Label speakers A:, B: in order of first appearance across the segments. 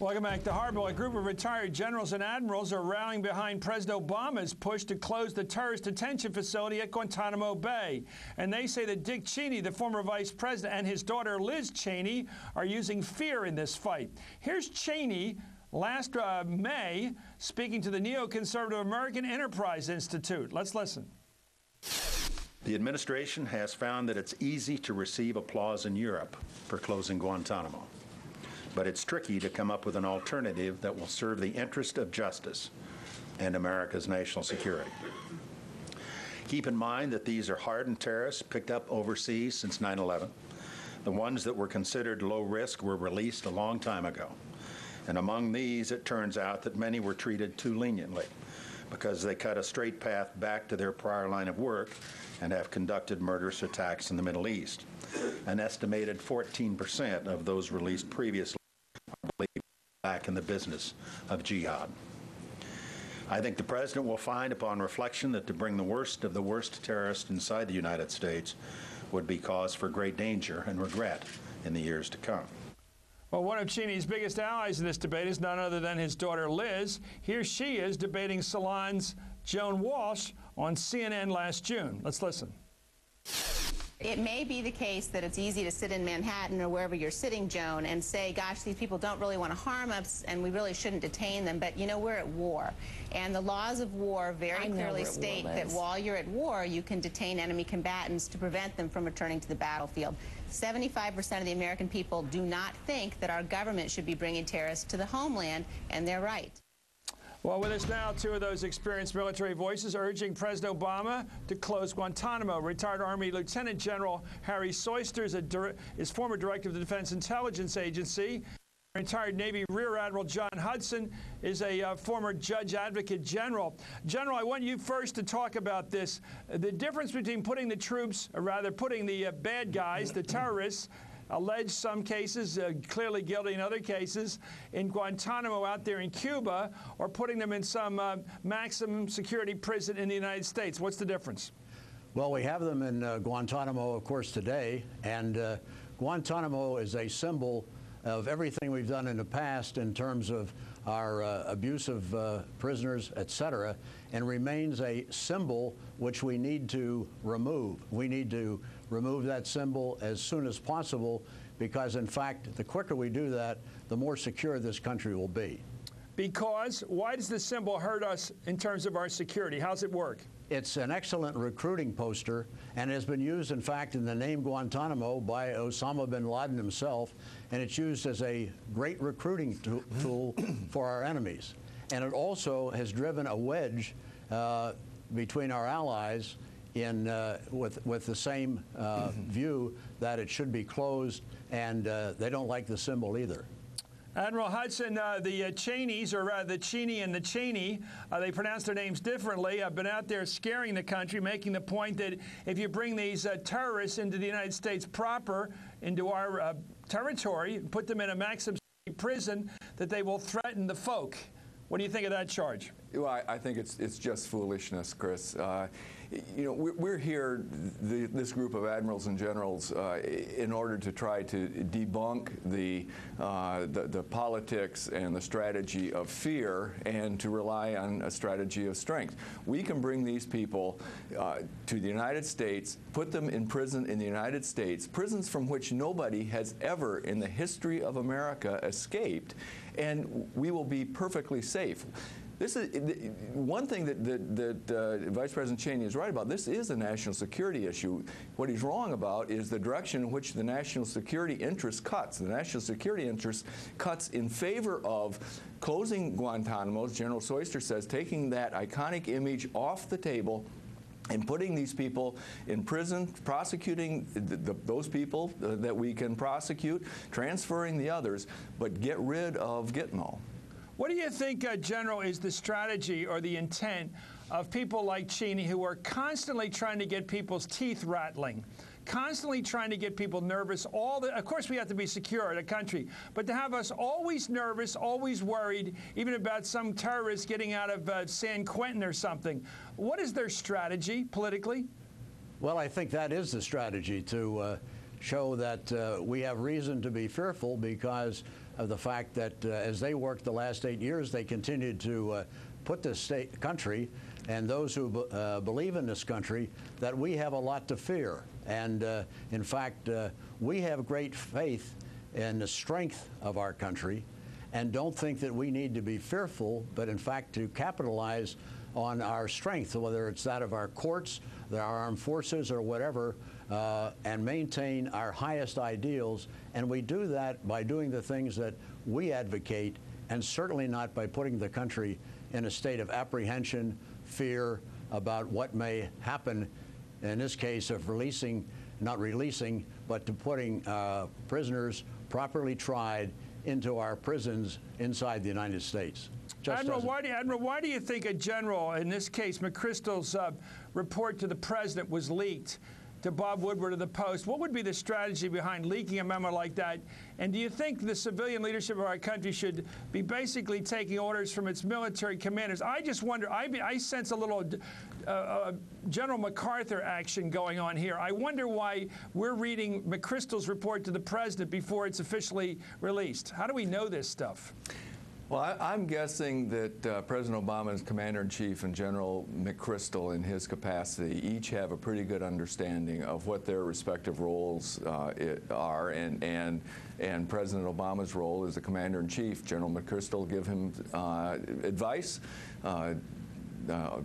A: Welcome back to Hardball. A group of retired generals and admirals are rallying behind President Obama's push to close the terrorist detention facility at Guantanamo Bay. And they say that Dick Cheney, the former vice president, and his daughter Liz Cheney are using fear in this fight. Here's Cheney last May speaking to the neoconservative American Enterprise Institute. Let's listen.
B: The administration has found that it's easy to receive applause in Europe for closing Guantanamo. But it's tricky to come up with an alternative that will serve the interest of justice and America's national security. Keep in mind that these are hardened terrorists picked up overseas since 9/11. The ones that were considered low risk were released a long time ago. And among these, it turns out that many were treated too leniently because they cut a straight path back to their prior line of work and have conducted murderous attacks in the Middle East. An estimated 14% of those released previously back in the business of jihad. I think the president will find upon reflection that to bring the worst of the worst terrorists inside the United States would be cause for great danger and regret in the years to come.
A: Well, one of Cheney's biggest allies in this debate is none other than his daughter Liz. Here she is debating Salon's Joan Walsh on CNN last June. Let's listen.
C: It may be the case that it's easy to sit in Manhattan or wherever you're sitting, Joan, and say, gosh, these people don't really want to harm us and we really shouldn't detain them. But, you know, we're at war. And the laws of war very clearly state that while you're at war, you can detain enemy combatants to prevent them from returning to the battlefield. 75% of the American people do not think that our government should be bringing terrorists to the homeland, and they're right.
A: Well, with us now, two of those experienced military voices urging President Obama to close Guantanamo. Retired Army Lieutenant General Harry Soyster is former director of the Defense Intelligence Agency. Retired Navy Rear Admiral John Hutson is a former Judge Advocate General. General, I want you first to talk about this. The difference between putting the troops, or rather putting the bad guys, the terrorists, alleged some cases, clearly guilty in other cases, in Guantanamo out there in Cuba, or putting them in some maximum security prison in the United States. What's the difference?
D: Well, we have them in Guantanamo, of course, today, and Guantanamo is a symbol of everything we've done in the past in terms of our abuse of prisoners, etc., and remains a symbol which we need to remove. We need to remove that symbol as soon as possible because, in fact, the quicker we do that, the more secure this country will be. Because
A: why does the symbol hurt us in terms of our security? How's it work?
D: It's an excellent recruiting poster and has been used, in fact, in the name Guantanamo by Osama bin Laden himself, and it's used as a great recruiting tool for our enemies. And it also has driven a wedge between our allies in with the same view that it should be closed, and they don't like the symbol either.
A: Admiral Hutson, the Cheneys, or rather the Cheney and the Cheney, they pronounce their names differently, have been out there scaring the country, making the point that if you bring these terrorists into the United States proper, into our territory, put them in a maximum prison, that they will threaten the folk. What do you think of that charge?
E: Well, I think it's just foolishness, Chris. You know, we're here, this group of admirals and generals, in order to try to debunk the politics and the strategy of fear and to rely on a strategy of strength. We can bring these people to the United States, put them in prison in the United States, prisons from which nobody has ever in the history of America escaped, and we will be perfectly safe. This is one thing that Vice President Cheney is right about. This is a national security issue. What he's wrong about is the direction in which the national security interest cuts. The national security interest cuts in favor of closing Guantanamo, as General Soyster says, taking that iconic image off the table and putting these people in prison, prosecuting those people that we can prosecute, transferring the others, but get rid of Gitmo.
A: What do you think, General, is the strategy or the intent of people like Cheney who are constantly trying to get people's teeth rattling, constantly trying to get people nervous? Of course, we have to be secure in a country, but to have us always nervous, always worried, even about some terrorists getting out of San Quentin or something. What is their strategy politically?
D: Well, I think that is the strategy, to show that we have reason to be fearful because of the fact that as they worked the last 8 years, they continued to put this country and those who believe in this country that we have a lot to fear. And in fact, we have great faith in the strength of our country and don't think that we need to be fearful, but in fact to capitalize on our strength, whether it's that of our courts, our armed forces, or whatever, and maintain our highest ideals. And we do that by doing the things that we advocate, and certainly not by putting the country in a state of apprehension, fear about what may happen, in this case of not releasing, but to putting prisoners properly tried into our prisons inside the United States.
A: Admiral, why do you think a general, in this case McChrystal's report to the president, was leaked to Bob Woodward of the Post? What would be the strategy behind leaking a memo like that? And do you think the civilian leadership of our country should be basically taking orders from its military commanders? I just wonder, I sense a little General MacArthur action going on here. I wonder why we're reading McChrystal's report to the president before it's officially released. How do we know this stuff?
E: Well, I'm guessing that President Obama's Commander-in-Chief and General McChrystal, in his capacity, each have a pretty good understanding of what their respective roles are, and President Obama's role as the Commander-in-Chief. General McChrystal give him advice.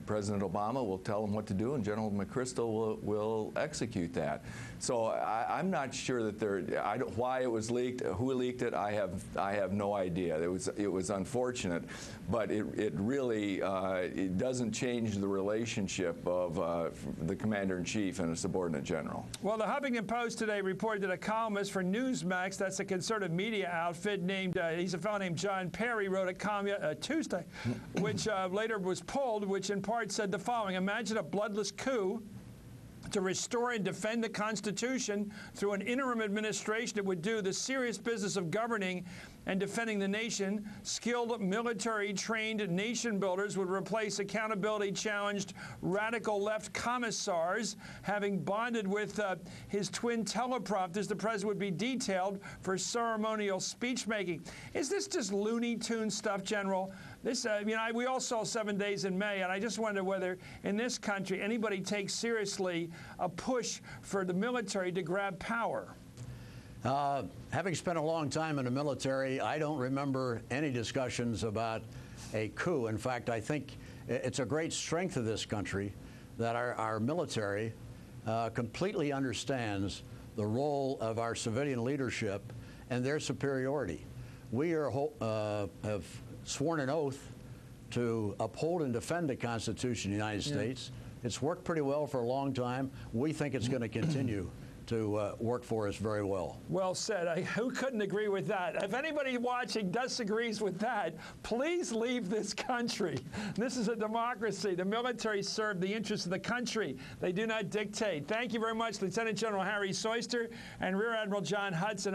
E: President Obama will tell him what to do, and General McChrystal will execute that. So I'm not sure that why it was leaked, who leaked it. I have no idea. It was unfortunate, but it really it doesn't change the relationship of the Commander-in-Chief and a subordinate general.
A: Well, the Huffington Post today reported that a columnist for Newsmax, that's a conservative media outfit, he's a fellow named John Perry, wrote a column Tuesday, which later was pulled, which in part said the following: imagine a bloodless coup to restore and defend the Constitution through an interim administration that would do the serious business of governing and defending the nation. Skilled military-trained nation builders would replace accountability-challenged radical left commissars. Having bonded with his twin teleprompters, the president would be detailed for ceremonial speech-making. Is this just Looney Tune stuff, General? This, we all saw 7 Days in May, and I just wonder whether in this country anybody takes seriously a push for the military to grab power.
D: Having spent a long time in the military, I don't remember any discussions about a coup. In fact, I think it's a great strength of this country that our military completely understands the role of our civilian leadership and their superiority. We have sworn an oath to uphold and defend the Constitution of the United States. It's worked pretty well for a long time. We think it's going to continue to work for us very well.
A: Well said. Who couldn't agree with that? If anybody watching disagrees with that, please leave this country. This is a democracy. The military serve the interests of the country. They do not dictate. Thank you very much, Lieutenant General Harry Soyster and Rear Admiral John Hutson.